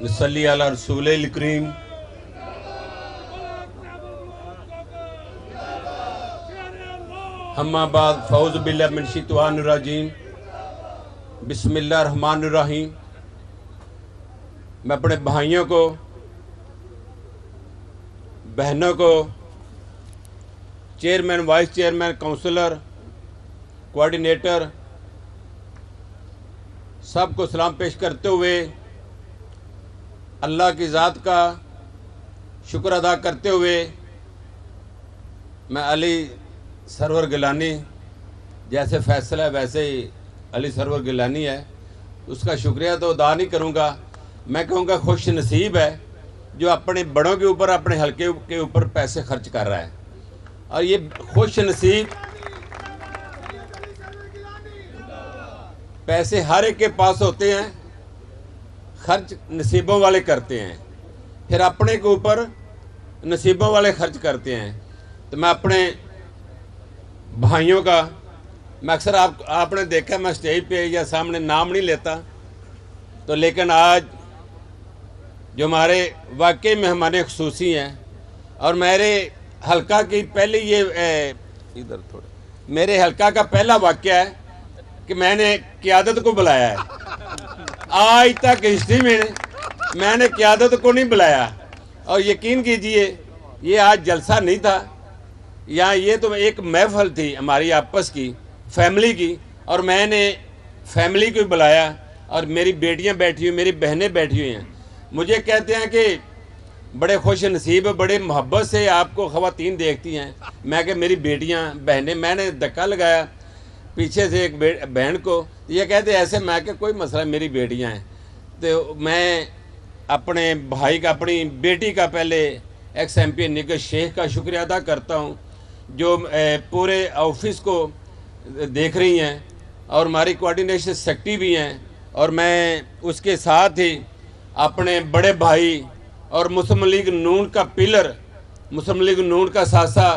नसल्ली अला रसूल करीम। अम्मा बाद फ़ौज़ बिल्लाहि मिन शैतानिर रजीम। बिस्मिल्लाहिर रहमानिर रहीम। मैं अपने भाइयों को, बहनों को, chairman, vice chairman, councillor, coordinator सबको सलाम पेश करते हुए अल्लाह की ज़ात का शुक्र अदा करते हुए मैं अली सरवर गिलानी, जैसे फैसला है वैसे ही अली सरवर गिलानी है, उसका शुक्रिया तो अदा नहीं करूँगा। मैं कहूँगा खुश नसीब है जो अपने बड़ों के ऊपर, अपने हल्के के ऊपर पैसे खर्च कर रहा है। और ये खुश नसीब पैसे हर एक के पास होते हैं, खर्च नसीबों वाले करते हैं, फिर अपने के ऊपर नसीबों वाले खर्च करते हैं। तो मैं अपने भाइयों का, मैं अक्सर आपने देखा मैं स्टेज पे या सामने नाम नहीं लेता, तो लेकिन आज जो हमारे वाकई मेहमान ख़ुसूसी हैं और मेरे हल्का की पहले ये इधर थोड़ा मेरे हल्का का पहला वाक़या है कि मैंने क़यादत को बुलाया है। आज तक हिस्ट्री में मैंने क़यादत को नहीं बुलाया, और यकीन कीजिए ये आज जलसा नहीं था, यहाँ ये तो एक महफिल थी हमारी आपस की, फैमिली की, और मैंने फैमिली को बुलाया और मेरी बेटियाँ बैठी हुई, मेरी बहनें बैठी हुई हैं। मुझे कहते हैं कि बड़े खुश नसीब, बड़े मोहब्बत से आपको ख़वातीन देखती हैं। मैं कि मेरी बेटियाँ, बहनें, मैंने धक्का लगाया पीछे से एक बहन को, तो ये कहते ऐसे, मैं कि कोई मसला, मेरी बेटियाँ हैं। तो मैं अपने भाई का, अपनी बेटी का पहले एक्स MP निगर शेख का शुक्रिया अदा करता हूँ जो पूरे ऑफिस को देख रही हैं और हमारी कोऑर्डिनेशन सेक्रेटरी भी हैं, और मैं उसके साथ ही अपने बड़े भाई और मुस्लिम लीग नून का पिलर, मुस्लिम लीग नून का सासा,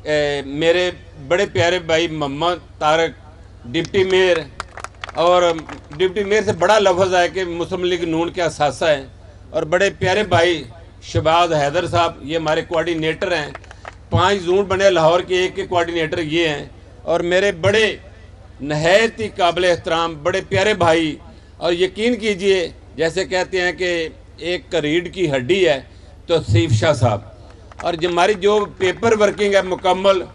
मेरे बड़े प्यारे भाई मोहम्मद तारक, डिप्टी मेयर, और डिप्टी मेयर से बड़ा लफ्ज़ है कि मुस्लिम लीग नून के सासा हैं, और बड़े प्यारे भाई शहबाज हैदर साहब, ये हमारे कोऑर्डिनेटर हैं। 5 जोन बने लाहौर के, एक के कोऑर्डिनेटर ये हैं, और मेरे बड़े नहायत ही काबिल एहतराम बड़े प्यारे भाई। और यकीन कीजिए जैसे कहते हैं कि एक रीढ़ की हड्डी है तो सीफ शाह साहब, और हमारी जो पेपर वर्किंग है मुकम्मल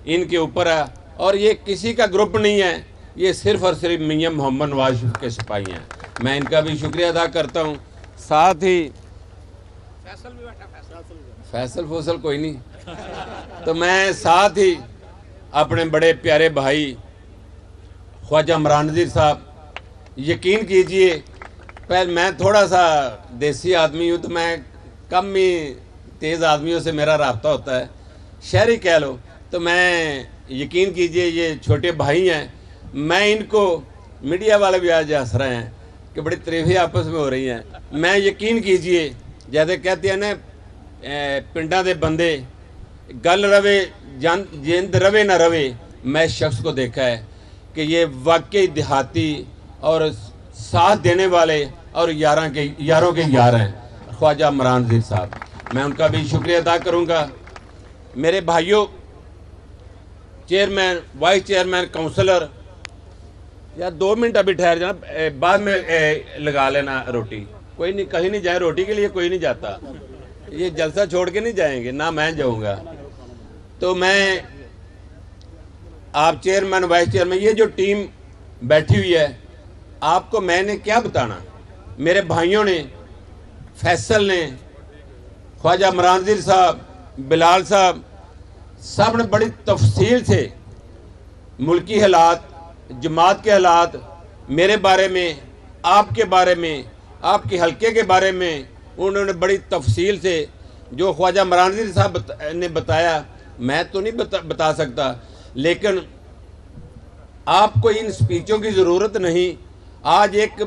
इनके ऊपर है, और ये किसी का ग्रुप नहीं है, ये सिर्फ़ और सिर्फ मियां मोहम्मद नवाज शरीफ के सिपाही हैं। मैं इनका भी शुक्रिया अदा करता हूँ। साथ ही फैसल फोसल कोई नहीं, तो मैं साथ ही अपने बड़े प्यारे भाई ख्वाजा इमरान नज़ीर साहब, यकीन कीजिए पहले मैं थोड़ा सा देसी आदमी हूँ, तो मैं कम ही तेज़ आदमियों से मेरा रब्ता होता है, शहरी कह लो, तो मैं यकीन कीजिए ये छोटे भाई हैं। मैं इनको, मीडिया वाले भी आज हंस रहे हैं कि बड़ी तरीफ़ें आपस में हो रही हैं। मैं यकीन कीजिए जैसे कहते हैं ना पिंडा दे बंदे गल रवे जिंद रवे ना रवे, मैं इस शख्स को देखा है कि ये वाकई देहाती और साथ देने वाले और यारों के यार हैं, ख्वाजा इमरान नज़ीर साहब। मैं उनका भी शुक्रिया अदा करूँगा। मेरे भाइयों, चेयरमैन, वाइस चेयरमैन, काउंसलर, यार 2 मिनट अभी ठहर जाना, बाद में लगा लेना रोटी। कोई नहीं, कहीं नहीं जाए, रोटी के लिए कोई नहीं जाता, ये जलसा छोड़ के नहीं जाएंगे, ना मैं जाऊँगा। तो मैं, आप चेयरमैन, वाइस चेयरमैन, ये जो टीम बैठी हुई है, आपको मैंने क्या बताना। मेरे भाइयों ने, फैसल ने, ख्वाजा इमरान नज़ीर साहब, बिलाल साहब, सब ने बड़ी तफसील से मुल्की हालात, जमात के हालात, मेरे बारे में, आपके बारे में, आपके हल्के के बारे में उन्होंने बड़ी तफसील से, जो ख्वाजा इमरान नज़ीर साहब ने बताया मैं तो नहीं बता सकता, लेकिन आपको इन स्पीचों की ज़रूरत नहीं। आज एक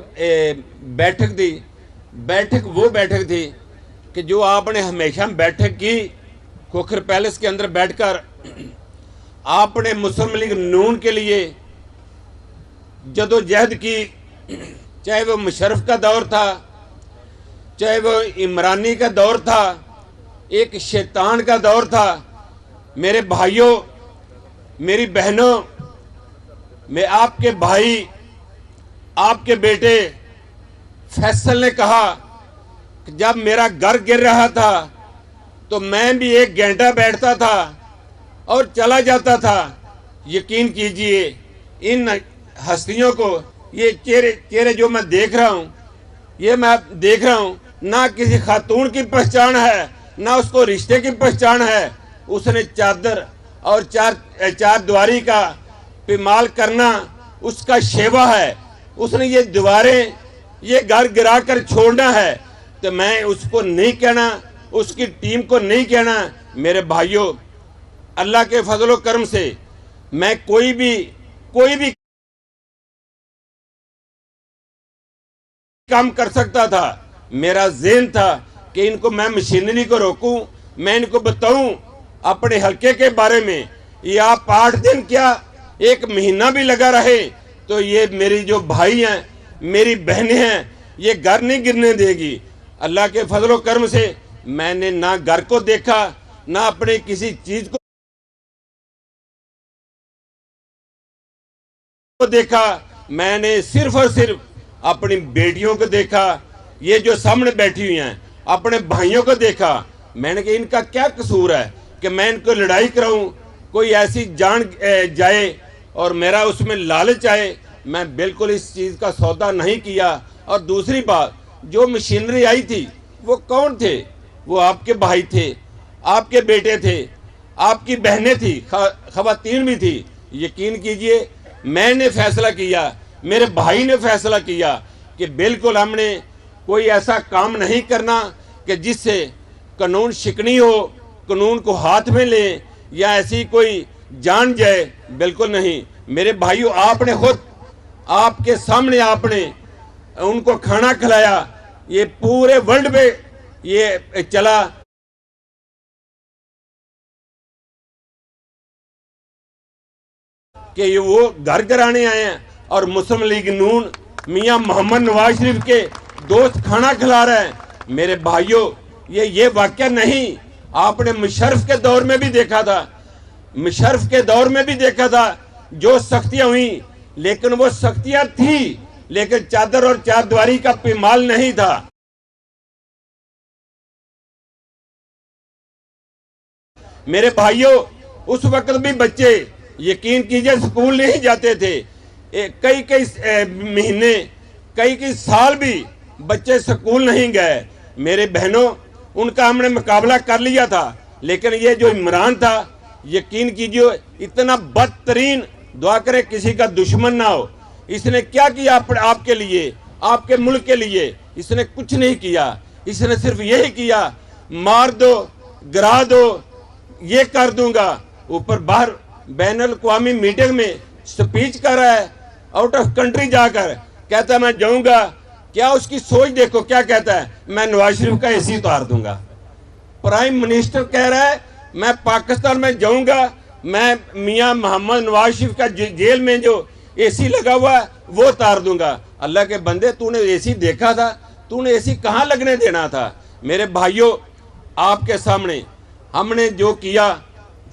बैठक थी, बैठक वो बैठक थी कि जो आपने हमेशा बैठक की खोखर पैलेस के अंदर बैठकर आपने मुस्लिम लीग नून के लिए जदोजहद की, चाहे वो मुशर्रफ का दौर था, चाहे वो इमरानी का दौर था, एक शैतान का दौर था। मेरे भाइयों, मेरी बहनों, मैं आपके भाई, आपके बेटे फैसल ने कहा कि जब मेरा घर गिर रहा था तो मैं भी 1 घंटा बैठता था और चला जाता था। यकीन कीजिए, इन हस्तियों को, ये चेहरे जो मैं देख रहा हूँ, ये मैं देख रहा हूँ, ना किसी खातून की पहचान है, ना उसको रिश्ते की पहचान है। उसने चादर और चार द्वारी का पिमाल करना उसका शेवा है। उसने ये दीवारें, ये घर गिरा कर छोड़ना है। तो मैं उसको नहीं कहना, उसकी टीम को नहीं कहना। मेरे भाइयों, अल्लाह के फजलो करम से मैं कोई भी काम कर सकता था। मेरा ज़हन था कि इनको मैं मशीनरी को रोकूं, मैं इनको बताऊं अपने हलके के बारे में। ये आप 8 दिन क्या 1 महीना भी लगा रहे तो ये मेरी जो भाई हैं, मेरी बहनें हैं, ये घर नहीं गिरने देगी। अल्लाह के फजलो करम से मैंने ना घर को देखा, ना अपने किसी चीज को देखा। मैंने सिर्फ और सिर्फ अपनी बेटियों को देखा, ये जो सामने बैठी हुई हैं, अपने भाइयों को देखा। मैंने कहा इनका क्या कसूर है कि मैं इनको लड़ाई कराऊं, कोई ऐसी जान जाए और मेरा उसमें लालच आए। मैं बिल्कुल इस चीज़ का सौदा नहीं किया। और दूसरी बात, जो मशीनरी आई थी वो कौन थे? वो आपके भाई थे, आपके बेटे थे, आपकी बहनें थी, खवातीन भी थी। यकीन कीजिए, मैंने फैसला किया, मेरे भाई ने फैसला किया कि बिल्कुल हमने कोई ऐसा काम नहीं करना कि जिससे कानून शिकनी हो, कानून को हाथ में ले या ऐसी कोई जान जाए। बिल्कुल नहीं। मेरे भाइयों, आपने खुद, आपके सामने आपने उनको खाना खिलाया। ये पूरे वर्ल्ड में ये चला कि ये वो घर कराने आए हैं और मुस्लिम लीग नून मियां मोहम्मद नवाज शरीफ के दोस्त खाना खिला रहे हैं। मेरे भाइयों, ये वाकया नहीं, आपने मुशर्रफ के दौर में भी देखा था, मुशर्रफ के दौर में भी देखा था जो सख्तियां हुई, लेकिन वो सख्तियां थी, लेकिन चादर और चारदीवारी का पिमाल नहीं था। मेरे भाइयों, उस वक्त भी बच्चे, यकीन कीजिए, स्कूल नहीं जाते थे। कई महीने, कई साल भी बच्चे स्कूल नहीं गए। मेरे बहनों, उनका हमने मुकाबला कर लिया था, लेकिन ये जो इमरान था, यकीन कीजिए, इतना बदतरीन, दुआ करे किसी का दुश्मन ना हो। इसने क्या किया आपके लिए, आपके मुल्क के लिए? इसने कुछ नहीं किया। इसने सिर्फ यही किया, मार दो, गिरा दो, ये कर दूंगा। ऊपर बाहर बैनुल अक़वामी मीटिंग में स्पीच कर रहा है, आउट ऑफ कंट्री जाकर कहता है मैं जाऊंगा। क्या उसकी सोच देखो, क्या कहता है, मैं नवाज शरीफ का एसी उतार दूंगा। प्राइम मिनिस्टर कह रहा है मैं पाकिस्तान में जाऊंगा, मैं मियां मोहम्मद नवाज शरीफ का जेल में जो एसी लगा हुआ है वो उतार दूंगा। अल्लाह के बंदे, तूने एसी देखा था? तूने एसी कहाँ लगने देना था? मेरे भाइयों, आपके सामने हमने जो किया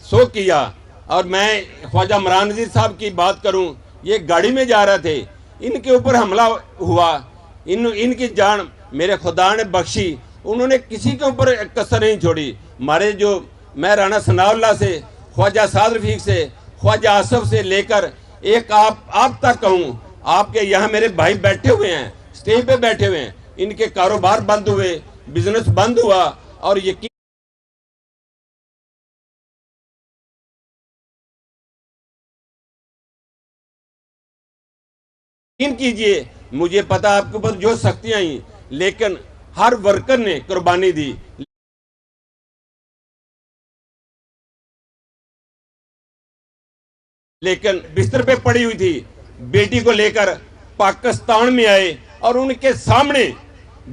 सो किया। और मैं ख्वाजा इमरान नज़ीर साहब की बात करूं, ये गाड़ी में जा रहे थे, इनके ऊपर हमला हुआ, इनकी जान मेरे खुदा ने बख्शी। उन्होंने किसी के ऊपर कसर नहीं छोड़ी। हमारे जो, मैं राना सनाउल्लाह से, ख्वाजा साद रफीक से, ख्वाजा आसफ से लेकर एक आप तक कहूँ, आपके यहाँ मेरे भाई बैठे हुए हैं, स्टेज पे बैठे हुए हैं, इनके कारोबार बंद हुए, बिजनेस बंद हुआ। और यकीन कीजिए, मुझे पता आपके ऊपर जो सख्तियां आई, लेकिन हर वर्कर ने कुर्बानी दी। लेकिन बिस्तर पे पड़ी हुई थी, बेटी को लेकर पाकिस्तान में आए और उनके सामने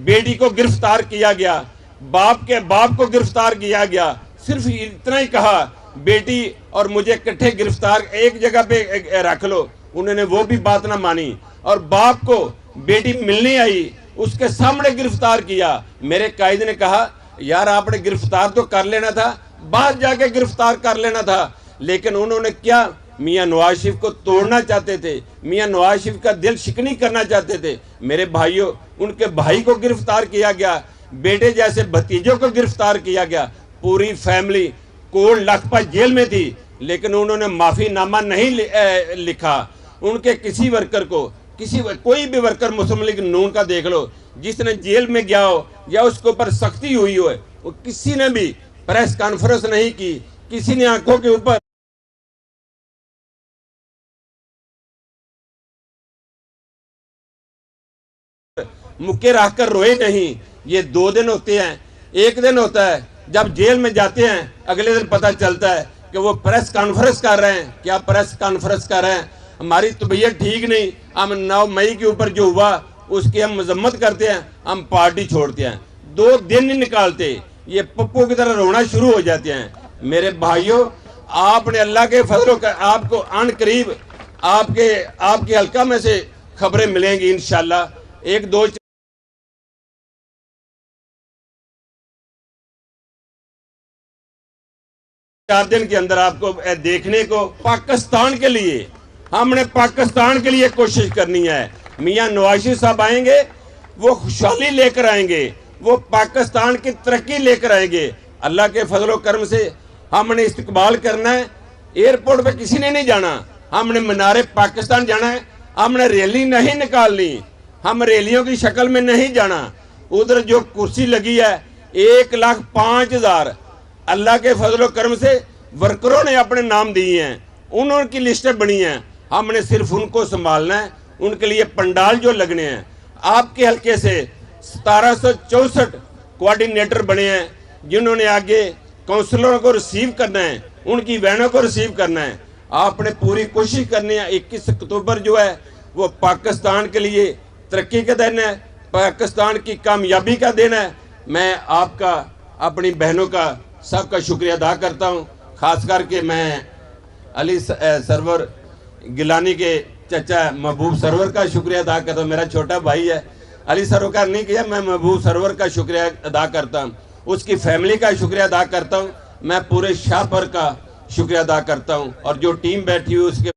बेटी को गिरफ्तार किया गया, बाप को गिरफ्तार किया गया। सिर्फ इतना ही कहा, बेटी और मुझे इकट्ठे गिरफ्तार एक जगह पे रख लो। उन्होंने वो भी बात ना मानी। और बाप को बेटी मिलने आई, اس کے سامنے گرفتار کیا۔ میرے قائد نے کہا یار آپ نے گرفتار تو کر لینا تھا، باہر جا کے گرفتار کر لینا تھا، لیکن انہوں نے کیا میاں نواز شریف کو توڑنا چاہتے تھے، میاں نواز شریف کا دل شکنی کرنا چاہتے تھے۔ میرے بھائیوں، ان کے بھائی کو گرفتار کیا گیا، بیٹے جیسے بھتیجوں کو گرفتار کیا گیا، پوری فیملی کوڑ لکھپت جیل میں تھی، لیکن انہوں نے معافی نامہ نہیں لکھا۔ ان کے کسی ورکر کو، کوئی بھی ورکر مسلم لیگ نون کا دیکھ لو جس نے جیل میں گیا ہو یا اس کے اوپر سختی ہوئی ہو، وہ کسی نے بھی پریس کانفرنس نہیں کی، کسی نے آنکھوں کے اوپر مکے رکھ کر روئے نہیں۔ یہ 2 دن ہوتے ہیں، ایک دن ہوتا ہے جب جیل میں جاتے ہیں، اگلے دن پتہ چلتا ہے کہ وہ پریس کانفرنس کر رہے ہیں۔ کیا پریس کانفرنس کر رہے ہیں؟ ہماری طبیعت ٹھیک نہیں، ہم 9 مئی کے اوپر جو ہوا اس کی ہم مذمت کرتے ہیں، ہم پارٹی چھوڑتے ہیں، 2 دن نہیں نکالتے، یہ پپو کی طرح رونا شروع ہو جاتے ہیں۔ میرے بھائیوں، آپ نے اللہ کے فضل کا آپ کو عن قریب آپ کے حلقہ میں سے خبریں ملیں گی انشاءاللہ۔ 1-2 4 دن کے اندر آپ کو دیکھنے کو پاکستان کے لیے، ہم نے پاکستان کے لیے کوشش کرنی ہے۔ میاں نواز شریف صاحب آئیں گے، وہ خوشحالی لے کر آئیں گے، وہ پاکستان کی ترقی لے کر آئیں گے۔ اللہ کے فضل و کرم سے ہم نے استقبال کرنا ہے۔ ایئرپورٹ پہ کسی نے نہیں جانا، ہم نے مینار پاکستان جانا ہے، ہم نے ریلی نہیں نکالنی، ہم ریلیوں کی شکل میں نہیں جانا۔ ادھر جو کرسی لگی ہے 1,05,000 اللہ کے فضل و کرم سے ورکروں نے اپنے نام دیے ہیں، انہوں کی لسٹیں بنی ہیں، ہم نے صرف ان کو سنبھالنا ہے۔ ان کے لیے پنڈال جو لگنے ہیں، آپ کے حلقے سے 1764 کوارڈینیٹر بنے ہیں جنہوں نے آگے کونسلروں کو ریسیو کرنا ہے، ان کی وینوں کو ریسیو کرنا ہے۔ آپ نے پوری کوشش کرنی ہے۔ 21 اکتوبر جو ہے وہ پاکستان کے لیے ترقی کا دن ہے، پاکستان کی کامیابی کا دن ہے۔ میں آپ کا، اپنی بہنوں کا، سب کا شکریہ ادا کرتا ہوں۔ خاص کر کے میں علی سرور گیلانی کے چچا محبوب سرور کا شکریہ ادا کرتا ہوں، میرا چھوٹا بھائی ہے۔ علی سرور کا نہیں کیا، میں محبوب سرور کا شکریہ ادا کرتا ہوں، اس کی فیملی کا شکریہ ادا کرتا ہوں، میں پورے شاہپور کا شکریہ ادا کرتا ہوں، اور جو ٹیم بیٹھی ہوئی اس کے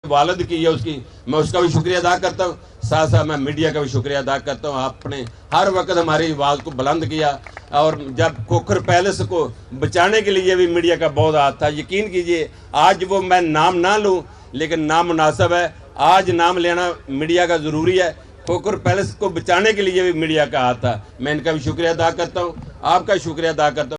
والد کی ہے اس کی، میں اس کا بھی شکریہ ادا کرتا ہوں۔ ساتھ ساتھ میں میڈیا کا بھی شکریہ ادا کرتا ہوں، آپ نے ہر وقت ہماری آواز کو بلند کیا، اور جب کھوکھر پیلس کو بچانے کے لیے بھی میڈیا کا بہت ہاتھ تھا۔ یقین کیجئے آج وہ میں نام نہ لوں لیکن نامناسب ہے، آج نام لینا میڈیا کا ضروری ہے۔ کھوکھر پیلس کو بچانے کے لیے بھی میڈیا کا ہاتھ تھا، میں ان کا بھی شکریہ ادا کرتا ہوں، آپ کا شکریہ ادا کرتا ہوں۔